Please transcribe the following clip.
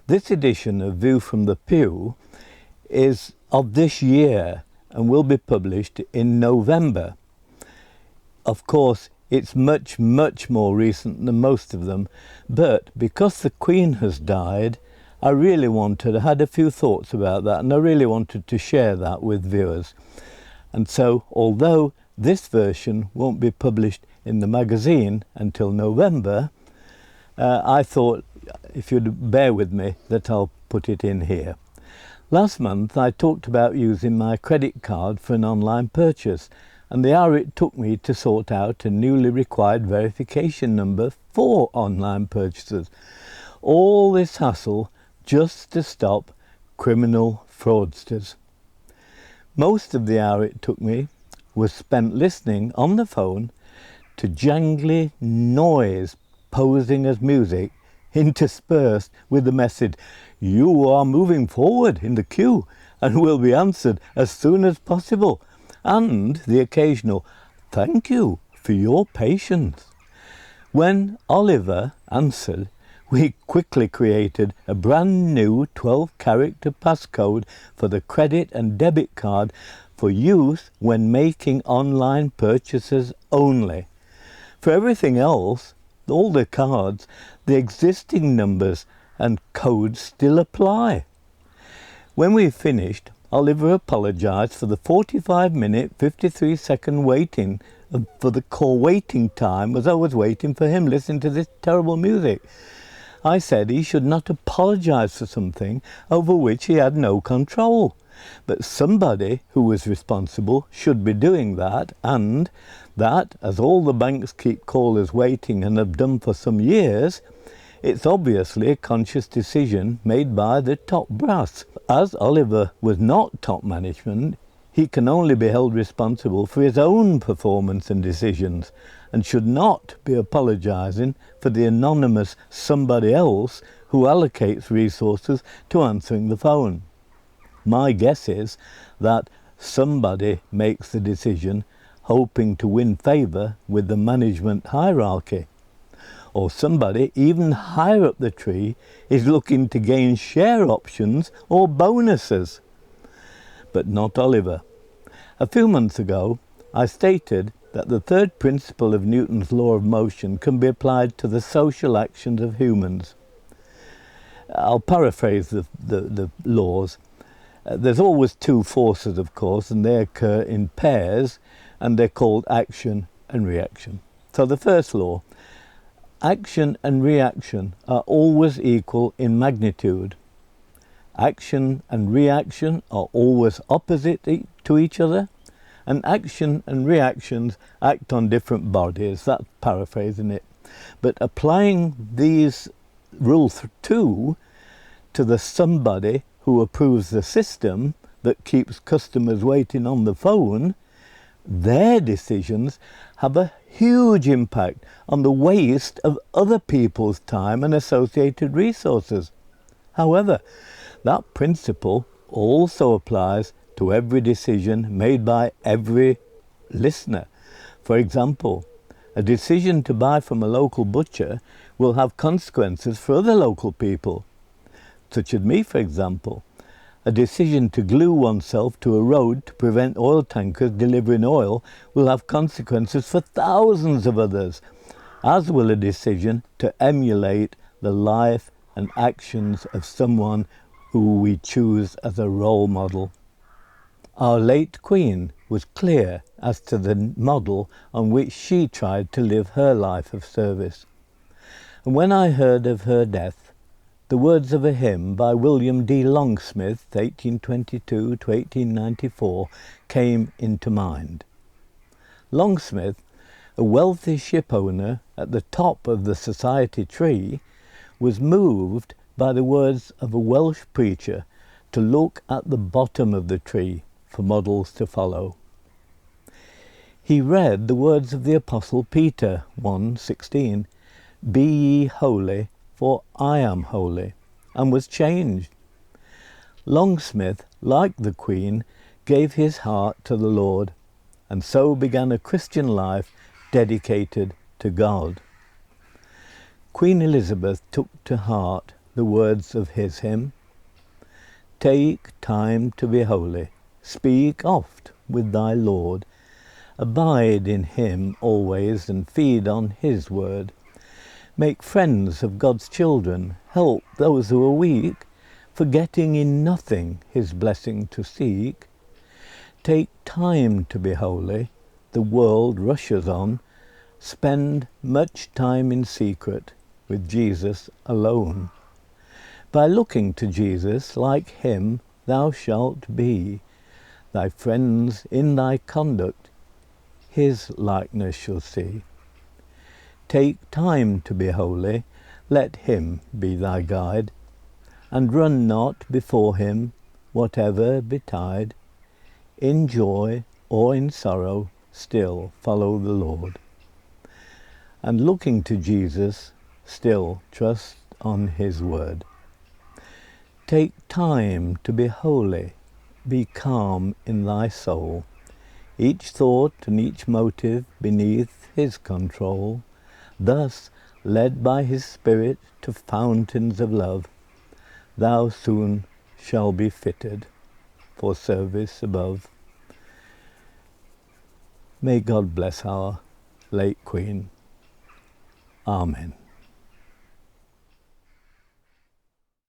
This edition of View from the Pew is of this year and will be published in November. Of course, it's much more recent than most of them, but because the Queen has died, I had a few thoughts about that, and I really wanted to share that with viewers. And so, although this version won't be published in the magazine until November, I thought, if you'd bear with me, that I'll put it in here. Last month I talked about using my credit card for an online purchase and the hour it took me to sort out a newly required verification number for online purchases. All this hassle just to stop criminal fraudsters. Most of the hour it took me was spent listening on the phone to jangly noise posing as music, interspersed with the message, "You are moving forward in the queue and will be answered as soon as possible," and the occasional "Thank you for your patience." When Oliver answered, we quickly created a brand new 12-character passcode for the credit and debit card for use when making online purchases only. For everything else, all the cards, the existing numbers and codes still apply. When we finished, Oliver apologised for the 45-minute, 53-second waiting for the call waiting time as I was waiting for him listening to this terrible music. I said he should not apologise for something over which he had no control, but somebody who was responsible should be doing that, and that, as all the banks keep callers waiting and have done for some years, it's obviously a conscious decision made by the top brass. As Oliver was not top management, he can only be held responsible for his own performance and decisions, and should not be apologising for the anonymous somebody else who allocates resources to answering the phone. My guess is that somebody makes the decision hoping to win favour with the management hierarchy. Or somebody even higher up the tree is looking to gain share options or bonuses. But not Oliver. A few months ago, I stated that the third principle of Newton's law of motion can be applied to the social actions of humans. I'll paraphrase the laws. There's always two forces, of course, and they occur in pairs, and they're called action and reaction. So the first law, action and reaction are always equal in magnitude. Action and reaction are always opposite to each other, and action and reactions act on different bodies. That's paraphrasing it. But applying these rule 2 to the somebody who approves the system that keeps customers waiting on the phone, their decisions have a huge impact on the waste of other people's time and associated resources. However, that principle also applies to every decision made by every listener. For example, a decision to buy from a local butcher will have consequences for other local people, such as me, for example. A decision to glue oneself to a road to prevent oil tankers delivering oil will have consequences for thousands of others, as will a decision to emulate the life and actions of someone who we choose as a role model. Our late Queen was clear as to the model on which she tried to live her life of service. And when I heard of her death, the words of a hymn by William D. Longsmith, 1822 to 1894, came into mind. Longsmith, a wealthy ship owner at the top of the society tree, was moved by the words of a Welsh preacher to look at the bottom of the tree for models to follow. He read the words of the Apostle Peter 1:16, "Be ye holy, for I am holy," and was changed. Longsmith, like the Queen, gave his heart to the Lord, and so began a Christian life dedicated to God. Queen Elizabeth took to heart the words of his hymn. Take time to be holy, speak oft with thy Lord, abide in him always and feed on his word. Make friends of God's children, help those who are weak, forgetting in nothing his blessing to seek. Take time to be holy, the world rushes on, spend much time in secret with Jesus alone. By looking to Jesus, like him thou shalt be, thy friends in thy conduct his likeness shall see. Take time to be holy, let him be thy guide, and run not before him, whatever betide. In joy or in sorrow, still follow the Lord. And looking to Jesus, still trust on his word. Take time to be holy, be calm in thy soul, each thought and each motive beneath his control. Thus, led by his Spirit to fountains of love, thou soon shalt be fitted for service above. May God bless our late Queen. Amen.